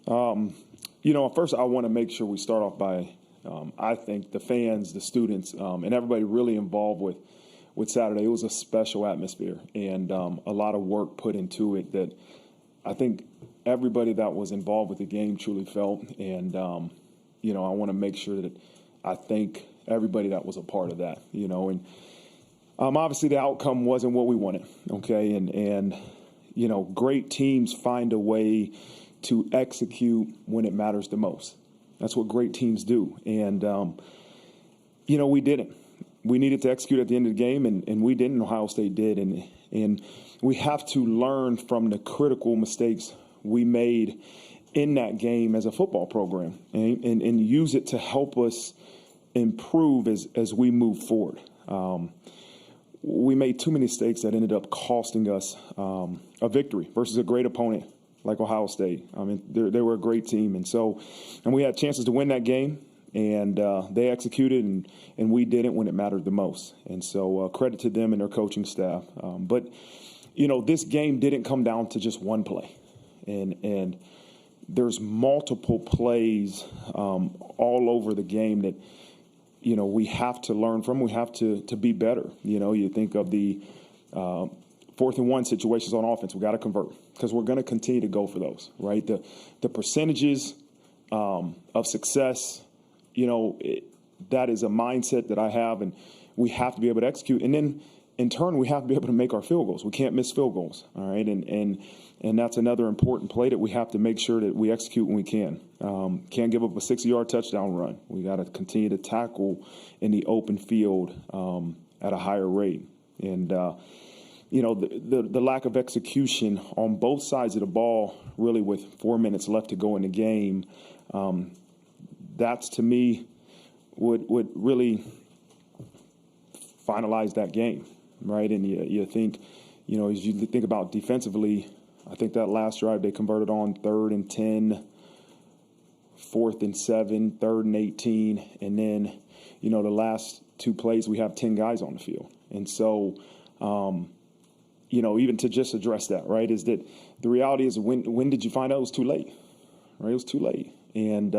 First I want to make sure we start off by, I think the fans, the students, and everybody really involved with Saturday. It was a special atmosphere and a lot of work put into it that I think everybody that was involved with the game truly felt. And, I want to make sure that I thank everybody that was a part of that, and obviously the outcome wasn't what we wanted. Okay. And great teams find a way to execute when it matters the most. That's what great teams do. And, we didn't. We needed to execute at the end of the game, and we didn't. Ohio State did. And we have to learn from the critical mistakes we made in that game as a football program and use it to help us improve as we move forward. We made too many mistakes that ended up costing us a victory versus a great opponent like Ohio State. I mean, they were a great team. And we had chances to win that game, and they executed, and we didn't when it mattered the most. And so credit to them and their coaching staff. But this game didn't come down to just one play. And there's multiple plays all over the game that, we have to learn from. We have to be better. You think of the 4th and 1 situations on offense. We got to convert because we're going to continue to go for those, right? The percentages of success, that is a mindset that I have, and we have to be able to execute. And then, in turn, we have to be able to make our field goals. We can't miss field goals, all right? And that's another important play that we have to make sure that we execute when we can. Can't give up a 60-yard touchdown run. We got to continue to tackle in the open field at a higher rate. And, the lack of execution on both sides of the ball, really with 4 minutes left to go in the game, that's, to me, would really finalize that game, right? And you think, as you think about defensively, I think that last drive they converted on 3rd and 10, 4th and 7, 3rd and 18, and then, the last 2 plays we have 10 guys on the field. And so, even to just address that, right, is that the reality is when did you find out it was too late, right? It was too late. And,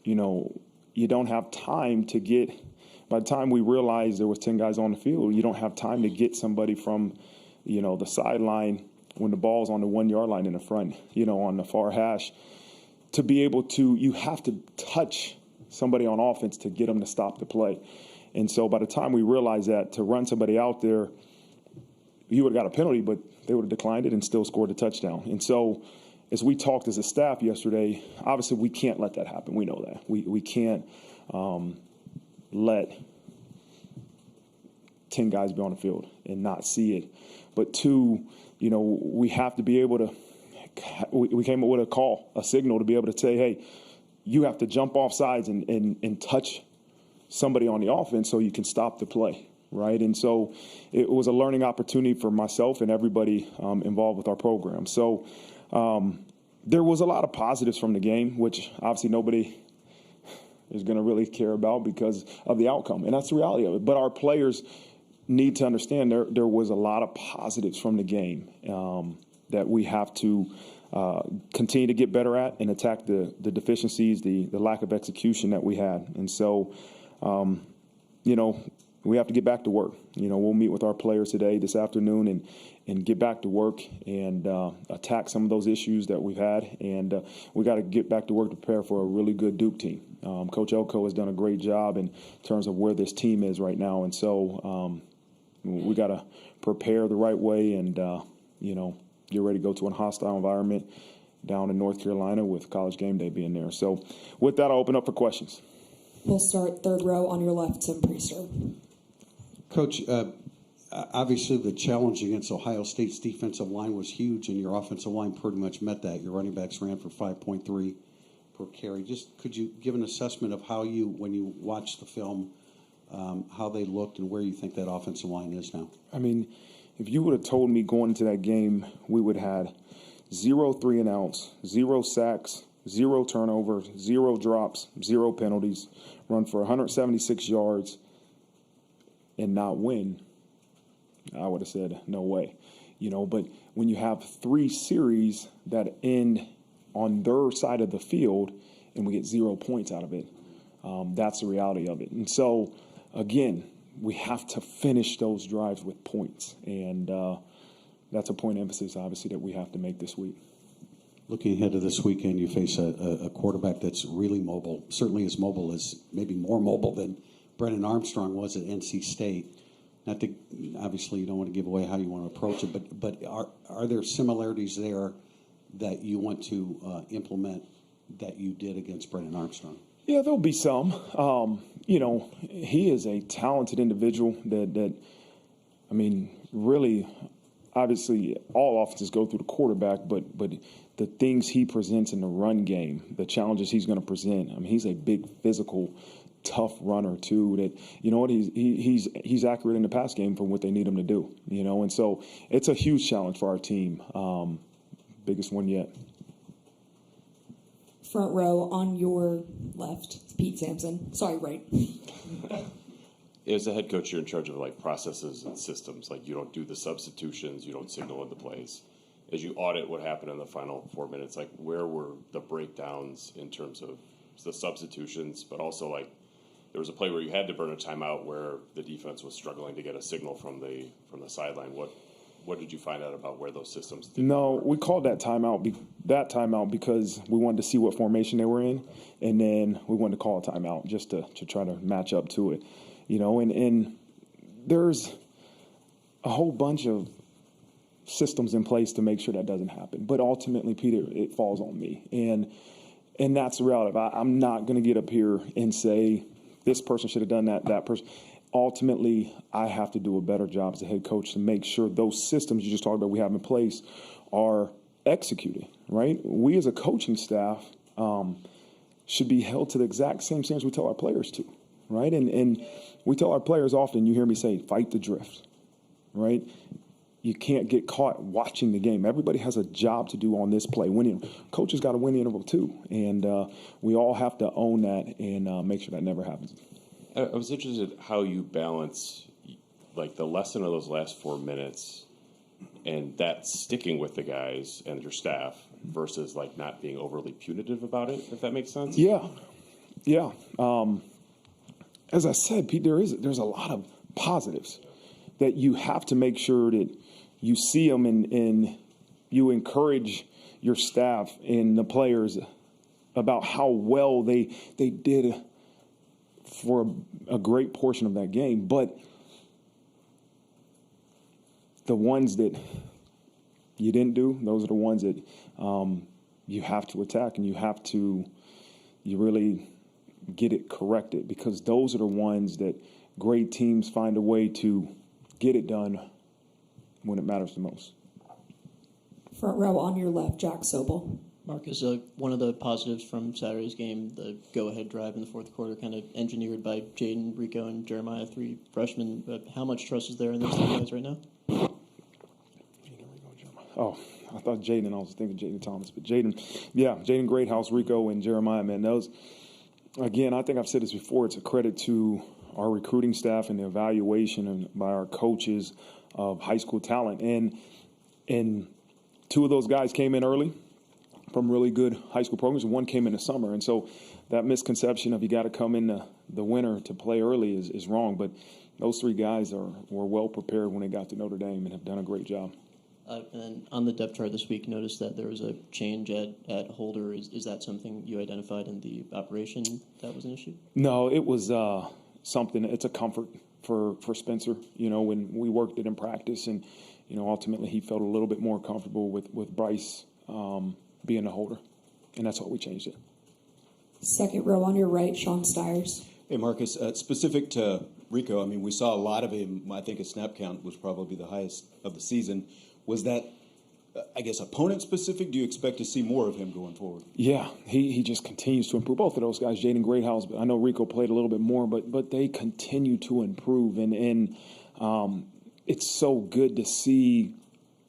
you don't have time to get – by the time we realized there was 10 guys on the field, you don't have time to get somebody from, the sideline when the ball's on the 1-yard line in the front, on the far hash, to be able to – you have to touch somebody on offense to get them to stop the play. And so by the time we realized that, to run somebody out there, you would have got a penalty, but they would have declined it and still scored a touchdown. And so as we talked as a staff yesterday, obviously we can't let that happen. We know that. We can't let 10 guys be on the field and not see it. But 2, we have to be able to – we came up with a signal to be able to say, hey, you have to jump off sides and touch somebody on the offense so you can stop the play, right? And so it was a learning opportunity for myself and everybody involved with our program. So there was a lot of positives from the game, which obviously nobody is going to really care about because of the outcome, and that's the reality of it. But our players need to understand there was a lot of positives from the game that we have to continue to get better at and attack the deficiencies, the lack of execution that we had. And so, we have to get back to work. We'll meet with our players today, this afternoon, and get back to work and attack some of those issues that we've had. And we got to get back to work to prepare for a really good Duke team. Coach Elko has done a great job in terms of where this team is right now. And so we got to prepare the right way and, get ready to go to a hostile environment down in North Carolina with College Game Day being there. So with that, I'll open up for questions. We'll start third row on your left, Tim Priester. Coach, obviously the challenge against Ohio State's defensive line was huge, and your offensive line pretty much met that. Your running backs ran for 5.3 per carry. Just could you give an assessment of how you, when you watched the film, how they looked and where you think that offensive line is now? I mean, if you would have told me going into that game we would have had 0 3-and-outs, 0 sacks, 0 turnovers, 0 drops, 0 penalties, run for 176 yards, and not win, I would have said no way. But when you have 3 series that end on their side of the field and we get 0 points out of it. That's the reality of it. And so, again, we have to finish those drives with points. And that's a point of emphasis, obviously, that we have to make this week. Looking ahead to this weekend, you face a quarterback that's really mobile, certainly as mobile as, maybe more mobile than Brennan Armstrong was at NC State. Not to, obviously, you don't want to give away how you want to approach it, but are there similarities there that you want to implement that you did against Brennan Armstrong? Yeah, there'll be some. He is a talented individual that really, obviously, all offenses go through the quarterback, but the things he presents in the run game, the challenges he's going to present, he's a big physical, tough runner too. That he's accurate in the pass game for what they need him to do. And so it's a huge challenge for our team. Biggest one yet. Front row on your left, Pete Sampson. Sorry, right. As a head coach, you're in charge of processes and systems. You don't do the substitutions, you don't signal in the plays. As you audit what happened in the final 4 minutes, where were the breakdowns in terms of the substitutions, but also there was a play where you had to burn a timeout where the defense was struggling to get a signal from the sideline. What did you find out about where those systems did? No, we called that timeout because we wanted to see what formation they were in, and then we wanted to call a timeout just to try to match up to it. And there's a whole bunch of systems in place to make sure that doesn't happen. But ultimately, Peter, it falls on me. And that's the reality. I'm not going to get up here and say this person should have done that person. Ultimately, I have to do a better job as a head coach to make sure those systems you just talked about we have in place are executed, right? We as a coaching staff should be held to the exact same standards we tell our players to, right? And we tell our players often, you hear me say, fight the drift, right? You can't get caught watching the game. Everybody has a job to do on this play. Coaches got to win the interval too, and we all have to own that and make sure that never happens. I was interested how you balance the lesson of those last 4 minutes and that sticking with the guys and your staff versus not being overly punitive about it, if that makes sense. Yeah. As I said, Pete, there's a lot of positives that you have to make sure that you see them and you encourage your staff and the players about how well they did for a great portion of that game. But the ones that you didn't do, those are the ones that you have to attack, and you really get it corrected, because those are the ones that great teams find a way to get it done when it matters the most. Front row on your left, Jack Sobel. Marcus, one of the positives from Saturday's game, the go-ahead drive in the fourth quarter, kind of engineered by Jaden, Rico, and Jeremiah, 3 freshmen. But how much trust is there in those 3 guys right now? Oh, I thought Jaden. I was thinking Jaden Thomas, but Jaden Greathouse, Rico, and Jeremiah. Man, those. Again, I think I've said this before. It's a credit to our recruiting staff and the evaluation by our coaches of high school talent, and 2 of those guys came in early from really good high school programs, and 1 came in the summer. And so that misconception of you got to come in the winter to play early is wrong. But those 3 guys were well prepared when they got to Notre Dame and have done a great job. And then on the depth chart this week, noticed that there was a change at holder. Is that something you identified in the operation that was an issue? No, it was something. It's a comfort for Spencer. When we worked it in practice, and ultimately he felt a little bit more comfortable with Bryce being a holder, and that's why we changed it. Second row on your right, Sean Stiers. Hey, Marcus, specific to Rico, we saw a lot of him. I think his snap count was probably the highest of the season. Was that, opponent-specific? Do you expect to see more of him going forward? Yeah, he just continues to improve. Both of those guys, Jaden Greathouse, I know Rico played a little bit more, but they continue to improve. And it's so good to see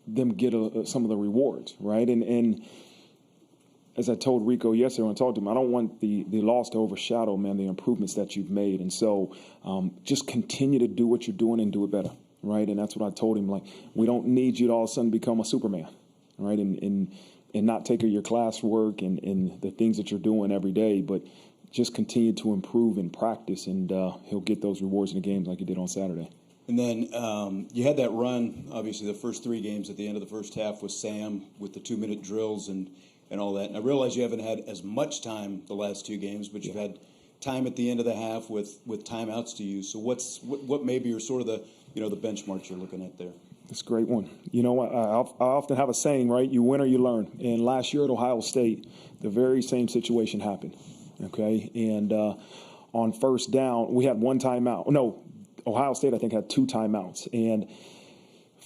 them get some of the rewards, right? And as I told Rico yesterday when I talked to him, I don't want the loss to overshadow, man, the improvements that you've made. And so just continue to do what you're doing and do it better, right? And that's what I told him. We don't need you to all of a sudden become a Superman, right? And and not take your classwork and the things that you're doing every day, but just continue to improve in practice, and he'll get those rewards in the games like he did on Saturday. And then you had that run, obviously, the first 3 games at the end of the first half with Sam, with the 2-minute drills and all that. And I realize you haven't had as much time the last 2 games, but you've had time at the end of the half with timeouts to use. So what maybe are sort of the benchmarks you're looking at there? That's a great one. You know, I often have a saying, right? You win or you learn. And last year at Ohio State, the very same situation happened. Okay, and on first down, we had 1 timeout. No, Ohio State, I think, had 2 timeouts. And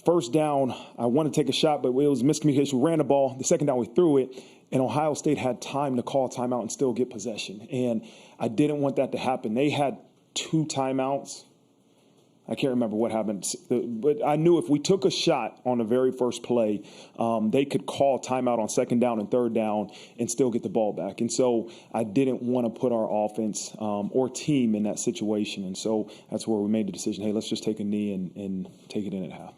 first down, I wanted to take a shot, but it was miscommunication. We ran the ball. The second down, we threw it. And Ohio State had time to call timeout and still get possession. And I didn't want that to happen. They had 2 timeouts. I can't remember what happened, but I knew if we took a shot on the very first play, they could call timeout on second down and third down and still get the ball back. And so I didn't want to put our offense or team in that situation. And so that's where we made the decision, hey, let's just take a knee and take it in at half.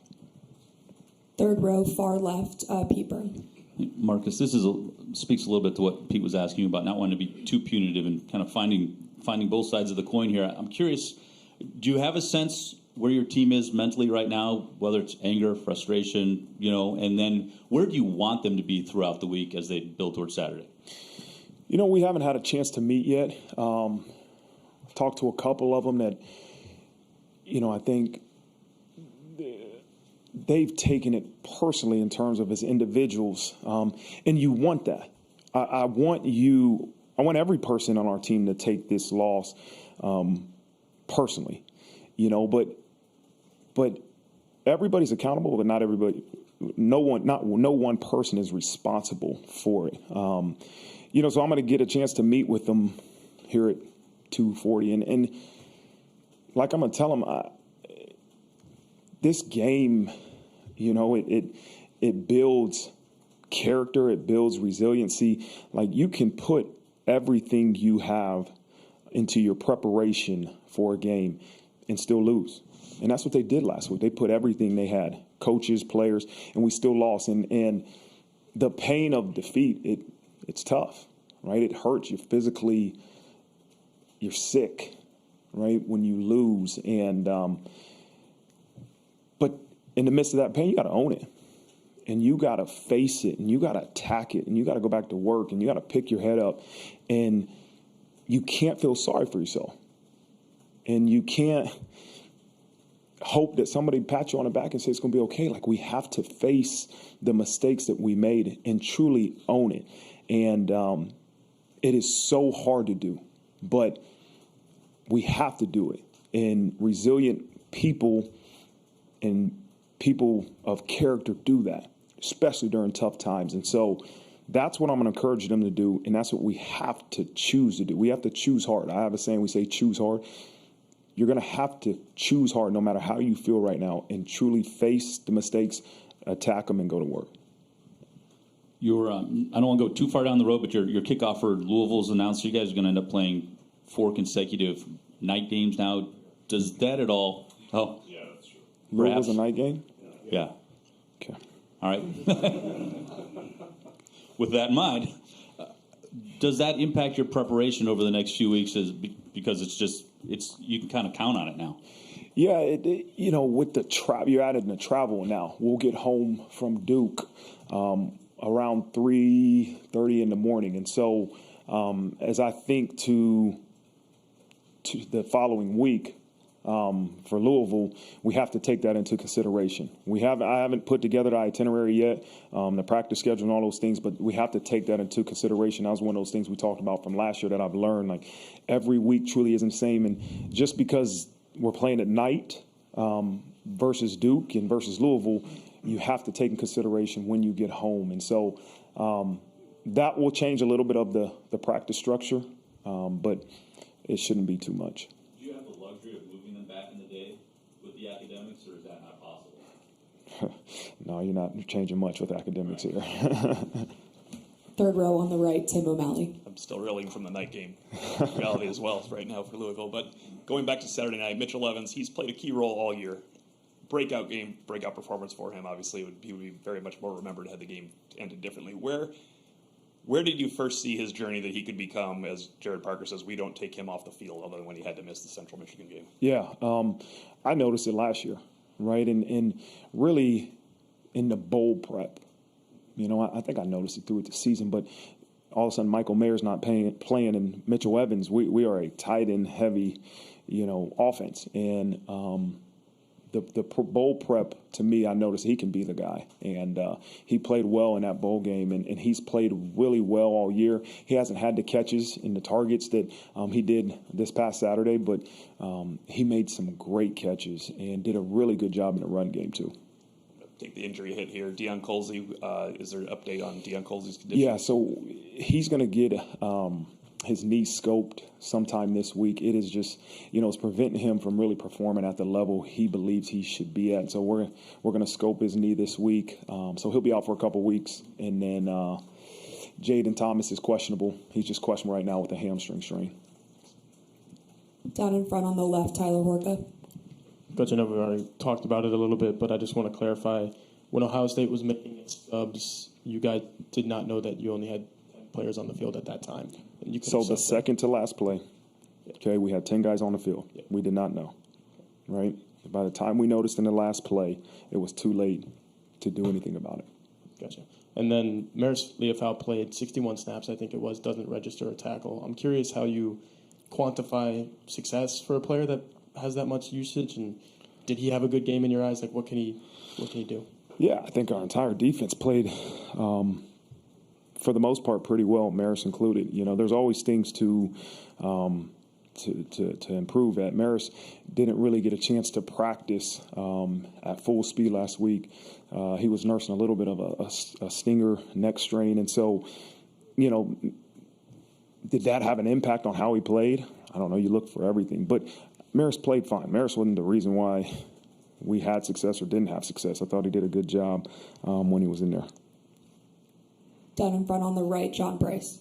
Third row, far left, Pete Byrne. Marcus, this speaks a little bit to what Pete was asking you about, not wanting to be too punitive and kind of finding both sides of the coin here. I'm curious, do you have a sense where your team is mentally right now, whether it's anger, frustration, and then where do you want them to be throughout the week as they build towards Saturday? We haven't had a chance to meet yet. I've talked to a couple of them that, I think they've taken it personally in terms of as individuals. And you want that. I want every person on our team to take this loss personally, but everybody's accountable, but not everybody. No one person is responsible for it. So I'm going to get a chance to meet with them here at 2:40, and like I'm going to tell them, this game, it builds character, it builds resiliency. Like, you can put everything you have into your preparation for a game and still lose. And that's what they did last week. They put everything they had, coaches, players, and we still lost. And the pain of defeat, it's tough, right? It hurts you physically. You're sick, right, when you lose. And but in the midst of that pain, you got to own it. And you got to face it, and you got to attack it, and you got to go back to work, and you got to pick your head up. And you can't feel sorry for yourself. And you can't hope that somebody pat you on the back and say it's going to be okay. Like, we have to face the mistakes that we made and truly own it. And it is so hard to do, but we have to do it. And resilient people and people of character do that, especially during tough times. And so that's what I'm going to encourage them to do, and that's what we have to choose to do. We have to choose hard. I have a saying, we say choose hard. You're going to have to choose hard no matter how you feel right now and truly face the mistakes, attack them, and go to work. I don't want to go too far down the road, but your kickoff for Louisville's announced. You guys are going to end up playing 4 consecutive night games now. Does that at all? Oh, Yeah, that's true. Louisville's a night game? yeah. Okay. All right. With that in mind, does that impact your preparation over the next few weeks? Because you can kind of count on it now. Yeah, with the travel, you're adding the travel now. We'll get home from Duke around 3:30 in the morning, and so as I think to the following week for Louisville, we have to take that into consideration. I haven't put together the itinerary yet, the practice schedule and all those things, but we have to take that into consideration. That was one of those things we talked about from last year that I've learned. Like, every week truly isn't the same, and just because we're playing at night versus Duke and versus Louisville, you have to take in consideration when you get home. And so that will change a little bit of the practice structure, but it shouldn't be too much. Do you have the luxury of moving them back in the day with the academics, or is that not possible? No, you're not changing much with academics here. Third row on the right, Tim O'Malley. I'm still reeling from the night game reality as well right now for Louisville. But going back to Saturday night, Mitchell Evans, he's played a key role all year. breakout game, breakout performance for him. Obviously, he would be very much more remembered had the game ended differently. Where did you first see his journey that he could become, as Jared Parker says, we don't take him off the field other than when he had to miss the Central Michigan game? Yeah, I noticed it last year, right? And really in the bowl prep. I think I noticed it through the season, but all of a sudden Michael Mayer's not playing and Mitchell Evans, we are a tight end heavy, offense. And the bowl prep, to me, I noticed he can be the guy. And he played well in that bowl game, and he's played really well all year. He hasn't had the catches and the targets that he did this past Saturday, but he made some great catches and did a really good job in the run game, too. Take the injury hit here. Deion Colsey, is there an update on Deion Colsey's condition? Yeah, so he's going to get his knee scoped sometime this week. It is just, it's preventing him from really performing at the level he believes he should be at. So we're going to scope his knee this week. So he'll be out for a couple weeks. And then Jaden Thomas is questionable. He's just questionable right now with a hamstring strain. Down in front on the left, Tyler Horka. Coach, I know we already talked about it a little bit, but I just want to clarify. When Ohio State was making its subs, you guys did not know that you only had players on the field at that time. And you could So have the subbed second to last play, okay, we had 10 guys on the field. Yeah. We did not know, right? By the time we noticed in the last play, it was too late to do anything about it. Gotcha. And then Maris Leofau played 61 snaps, I think it was, doesn't register a tackle. I'm curious how you quantify success for a player that has that much usage, and did he have a good game in your eyes? Like, what can he do? Yeah, I think our entire defense played, for the most part, pretty well, Maris included. There's always things to improve at. Maris didn't really get a chance to practice at full speed last week. He was nursing a little bit of a stinger neck strain, and so, did that have an impact on how he played? I don't know. You look for everything, but Maris played fine. Maris wasn't the reason why we had success or didn't have success. I thought he did a good job when he was in there. Down in front on the right, John Bryce.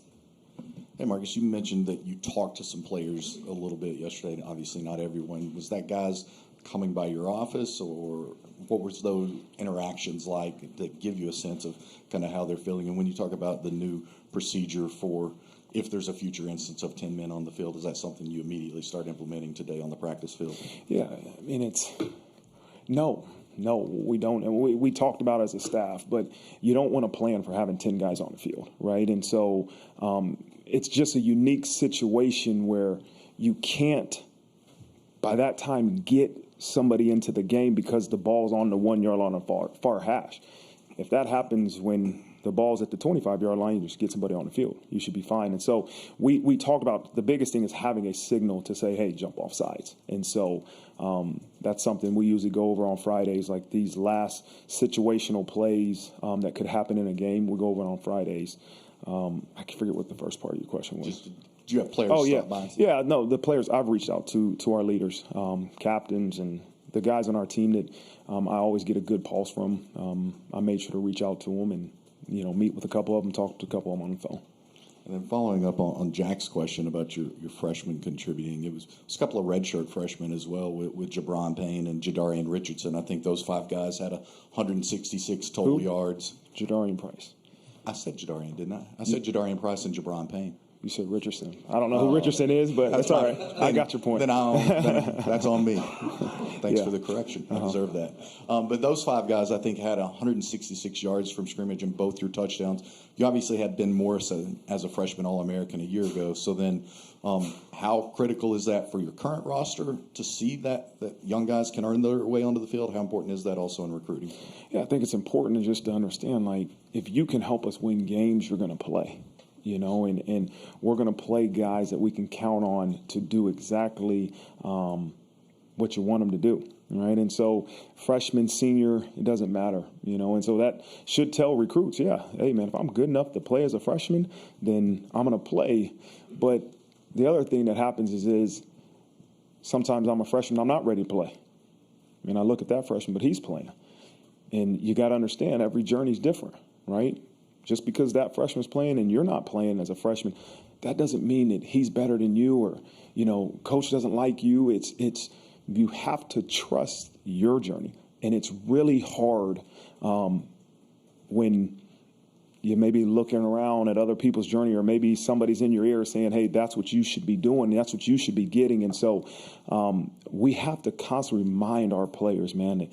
Hey, Marcus, you mentioned that you talked to some players a little bit yesterday. Obviously, not everyone. Was that guys coming by your office, or what was those interactions like that give you a sense of kind of how they're feeling? And when you talk about the new procedure for if there's a future instance of 10 men on the field, is that something you immediately start implementing today on the practice field? Yeah, I mean, no, we don't. And we talked about it as a staff, but you don't want to plan for having 10 guys on the field, right? And so it's just a unique situation where you can't, by that time, get somebody into the game because the ball's on the 1 yard line on far hash. If that happens when the ball's at the 25-yard line, you just get somebody on the field. You should be fine. And so we talked about the biggest thing is having a signal to say, hey, jump off sides. And so that's something we usually go over on Fridays, like these last situational plays that could happen in a game. We go over on Fridays. I can forget what the first part of your question was. Do you have players stop by? Yeah, no, the players I've reached out to our leaders, captains, and the guys on our team that I always get a good pulse from. I made sure to reach out to them and meet with a couple of them, talk to a couple of them on the phone. And then following up on Jack's question about your freshmen contributing, it was a couple of redshirt freshmen as well with Jabron Payne and Jadarian Richardson. I think those 5 guys had 166 total yards. Jadarian Price. I said Jadarian, didn't I? I said Jadarian Price and Jabron Payne. You said Richardson. I don't know who Richardson is, but that's all right. I got your point. Then that's on me. Thanks for the correction. I deserve that. But those 5 guys, I think, had 166 yards from scrimmage and both your touchdowns. You obviously had Ben Morrison as a freshman All-American a year ago. So then how critical is that for your current roster to see that young guys can earn their way onto the field? How important is that also in recruiting? Yeah, I think it's important just to understand, like, if you can help us win games, you're going to play. And we're going to play guys that we can count on to do exactly what you want them to do, right? And so freshman, senior, it doesn't matter, and so that should tell recruits, yeah, hey, man, if I'm good enough to play as a freshman, then I'm going to play. But the other thing that happens is sometimes I'm a freshman, I'm not ready to play. And I look at that freshman, but he's playing. And you got to understand every journey's different, right? Just because that freshman's playing and you're not playing as a freshman, that doesn't mean that he's better than you or, coach doesn't like you. It's you have to trust your journey. And it's really hard when you may be looking around at other people's journey, or maybe somebody's in your ear saying, hey, that's what you should be doing. That's what you should be getting. And so we have to constantly remind our players, man, that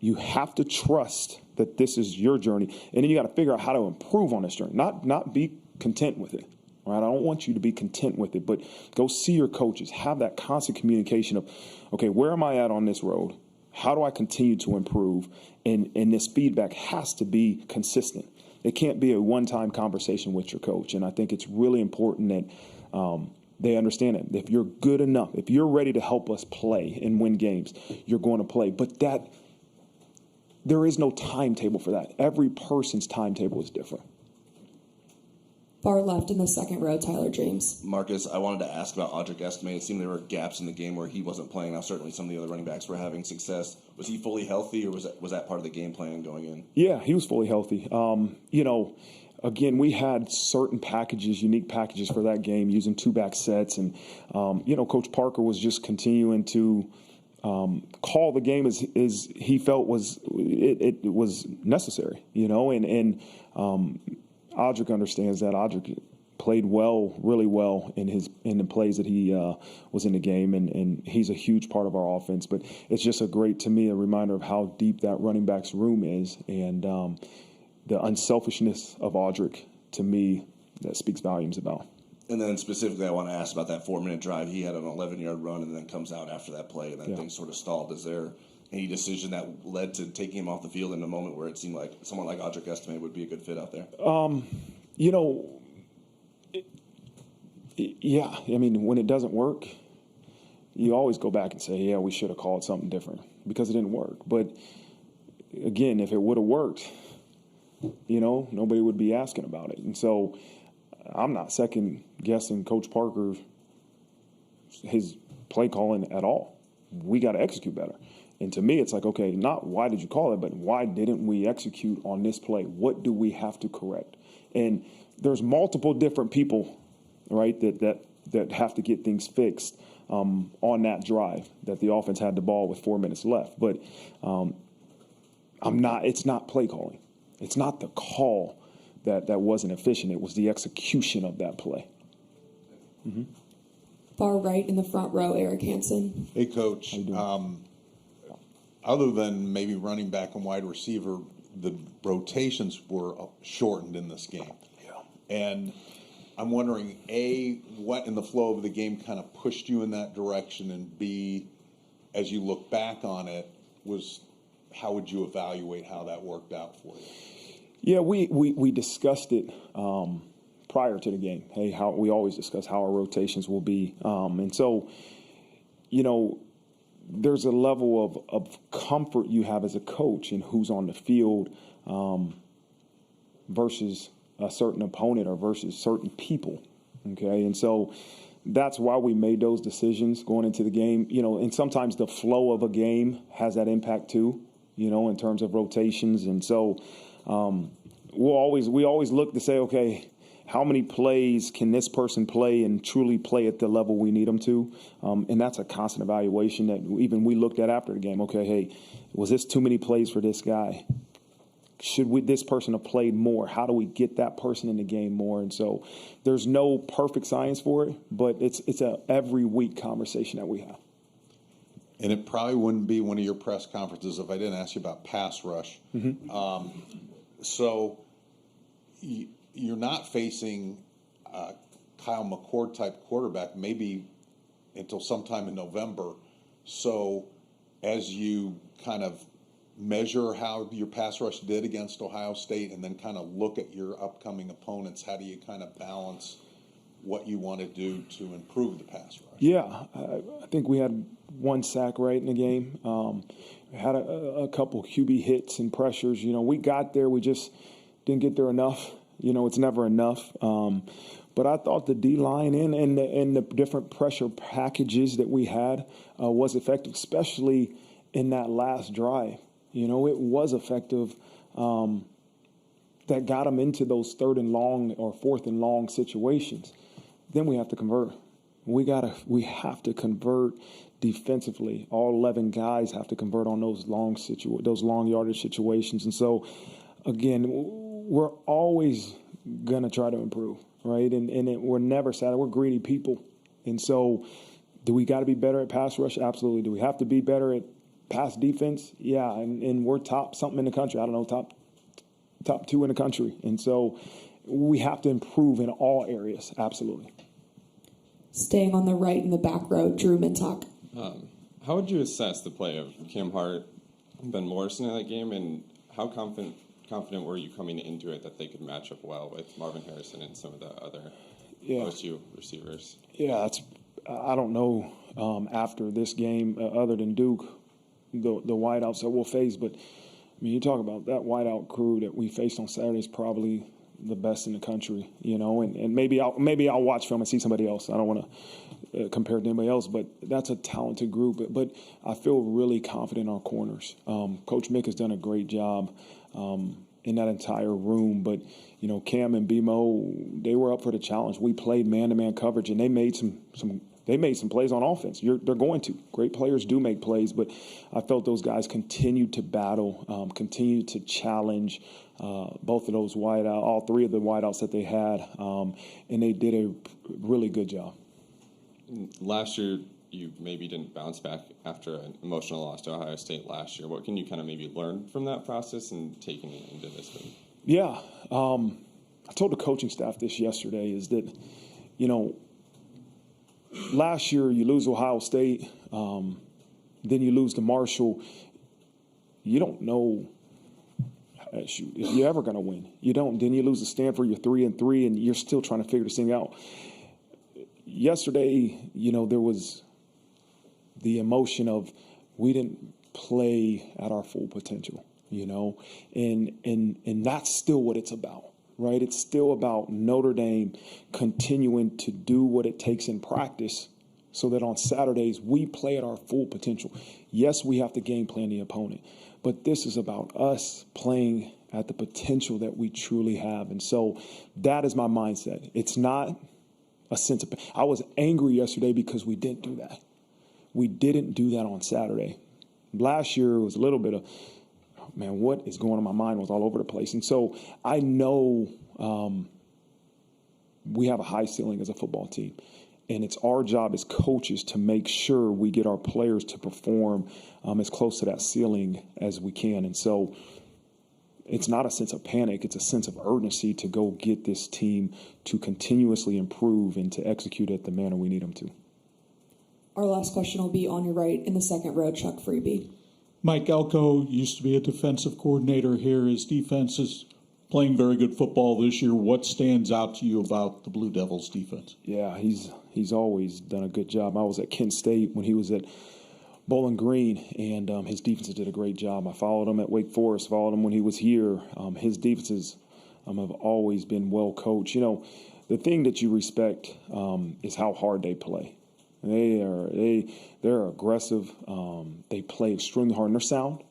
you have to trust that this is your journey. And then you got to figure out how to improve on this journey, not be content with it. Right? I don't want you to be content with it, but go see your coaches. Have that constant communication of, okay, where am I at on this road? How do I continue to improve? And this feedback has to be consistent. It can't be a one-time conversation with your coach. And I think it's really important that they understand it. If you're good enough, if you're ready to help us play and win games, you're going to play. But there is no timetable for that. Every person's timetable is different. Far left in the second row, Tyler James. Marcus, I wanted to ask about Audric Estime. It seemed there were gaps in the game where he wasn't playing. Now, certainly some of the other running backs were having success. Was he fully healthy, or was that part of the game plan going in? Yeah, he was fully healthy. Again, we had certain packages, unique packages for that game, using two-back sets. And, Coach Parker was just continuing to call the game as he felt was necessary, and Audric understands that. Audric played well, really well in the plays that he was in the game, and he's a huge part of our offense. But it's just a reminder of how deep that running back's room is, and the unselfishness of Audric, to me, that speaks volumes about. And then specifically, I want to ask about that 4-minute drive. He had an 11-yard run and then comes out after that play, and then things sort of stalled. Is there any decision that led to taking him off the field in a moment where it seemed like someone like Audric Estime would be a good fit out there? Yeah. I mean, when it doesn't work, you always go back and say, yeah, we should have called something different because it didn't work. But, again, if it would have worked, nobody would be asking about it. And so I'm not second-guessing Coach Parker, his play calling at all. We got to execute better. And to me, it's like, okay, not why did you call it, but why didn't we execute on this play? What do we have to correct? And there's multiple different people, right, that have to get things fixed on that drive that the offense had the ball with 4 minutes left. But it's not play calling. It's not the call that wasn't efficient. It was the execution of that play. Mm-hmm. Far right in the front row, Eric Hansen. Hey, Coach. Other than maybe running back and wide receiver, the rotations were shortened in this game. Yeah. And I'm wondering, A, what in the flow of the game kind of pushed you in that direction, and B, as you look back on it, how would you evaluate how that worked out for you? Yeah, we discussed it prior to the game. Hey, how we always discuss how our rotations will be. And so, there's a level of comfort you have as a coach in who's on the field versus a certain opponent or versus certain people, okay? And so that's why we made those decisions going into the game. And sometimes the flow of a game has that impact too, in terms of rotations. And so we always look to say, okay, how many plays can this person play and truly play at the level we need them to? And that's a constant evaluation that even we looked at after the game. Okay, hey, was this too many plays for this guy? Should this person have played more? How do we get that person in the game more? And so there's no perfect science for it, but it's a every week conversation that we have. And it probably wouldn't be one of your press conferences if I didn't ask you about pass rush. Mm-hmm. So you're not facing Kyle McCord type quarterback maybe until sometime in November. So as you kind of measure how your pass rush did against Ohio State and then kind of look at your upcoming opponents, how do you kind of balance what you want to do to improve the pass rush? Yeah, I think we had one sack right in the game. We had a couple QB hits and pressures. We got there. We just didn't get there enough. It's never enough. But I thought the D-line and the different pressure packages that we had was effective, especially in that last drive. It was effective. That got them into those 3rd and long or 4th and long situations. Then we have to convert. We have to convert defensively. All 11 guys have to convert on those long yardage situations. And so, again, we're always gonna try to improve, right? We're never satisfied. We're greedy people, and so do we got to be better at pass rush? Absolutely. Do we have to be better at pass defense? Yeah, and we're top something in the country. I don't know, top 2 in the country, and so we have to improve in all areas. Absolutely. Staying on the right in the back row, Drew Mintock. How would you assess the play of Kim Hart and Ben Morrison in that game, and how confident were you coming into it that they could match up well with Marvin Harrison and some of the other OSU receivers? Yeah, I don't know after this game, other than Duke, the wideouts that we'll face. But, I mean, you talk about that wideout crew that we faced on Saturday is probably the best in the country, you know. And maybe I'll watch film and see somebody else. I don't want to compare it to anybody else, but that's a talented group. But I feel really confident in our corners. Coach Mick has done a great job in that entire room. But, you know, Cam and BMO, they were up for the challenge. We played man-to-man coverage, and they made some plays on offense. They're going to. Great players do make plays, but I felt those guys continued to battle, continued to challenge both of those wideouts, all 3 of the wideouts that they had, and they did a really good job. Last year, you maybe didn't bounce back after an emotional loss to Ohio State last year. What can you kind of maybe learn from that process and taking it into this one? Yeah. I told the coaching staff this yesterday is that, you know, last year you lose Ohio State, then you lose to Marshall. You don't know if you're ever going to win. You don't. Then you lose to Stanford, you're 3-3, and you're still trying to figure this thing out. Yesterday, you know, there was the emotion of we didn't play at our full potential, you know, and that's still what it's about, right? It's still about Notre Dame continuing to do what it takes in practice so that on Saturdays we play at our full potential. Yes, we have to game plan the opponent, but this is about us playing at the potential that we truly have. And so that is my mindset. It's not a sense of – I was angry yesterday because we didn't do that. We didn't do that on Saturday. Last year was a little bit of, oh, man, what is going on? My mind was all over the place. And so I know we have a high ceiling as a football team. And it's our job as coaches to make sure we get our players to perform as close to that ceiling as we can. And so it's not a sense of panic. It's a sense of urgency to go get this team to continuously improve and to execute at the manner we need them to. Our last question will be on your right in the second row, Chuck Freeby. Mike Elko used to be a defensive coordinator here. His defense is playing very good football this year. What stands out to you about the Blue Devils defense? Yeah, he's always done a good job. I was at Kent State when he was at Bowling Green, and his defenses did a great job. I followed him at Wake Forest, followed him when he was here. His defenses have always been well coached. You know, the thing that you respect is how hard they play. They're aggressive. They play extremely hard, and they're sound.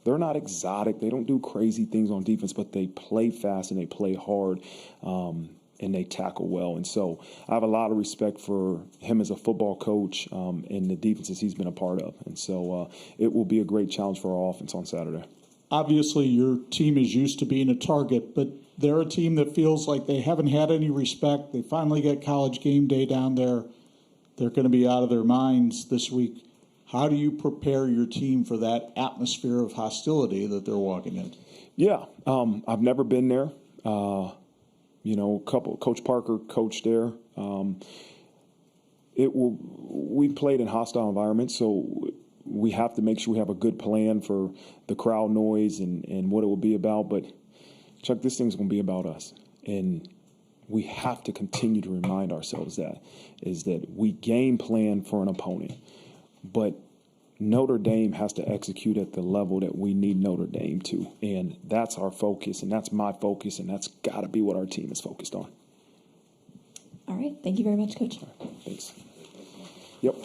They're not exotic. They don't do crazy things on defense, but they play fast and they play hard, and they tackle well. And so I have a lot of respect for him as a football coach and the defenses he's been a part of. And so it will be a great challenge for our offense on Saturday. Obviously, your team is used to being a target, but they're a team that feels like they haven't had any respect. They finally get College game day down there. They're going to be out of their minds this week. How do you prepare your team for that atmosphere of hostility that they're walking in? Yeah, I've never been there. You know, Coach Parker coached there. We played in hostile environments, so we have to make sure we have a good plan for the crowd noise and what it will be about. But, Chuck, this thing's going to be about us. And we have to continue to remind ourselves that we game plan for an opponent. But Notre Dame has to execute at the level that we need Notre Dame to. And that's our focus, and that's my focus, and that's got to be what our team is focused on. All right. Thank you very much, Coach. Thanks. Yep.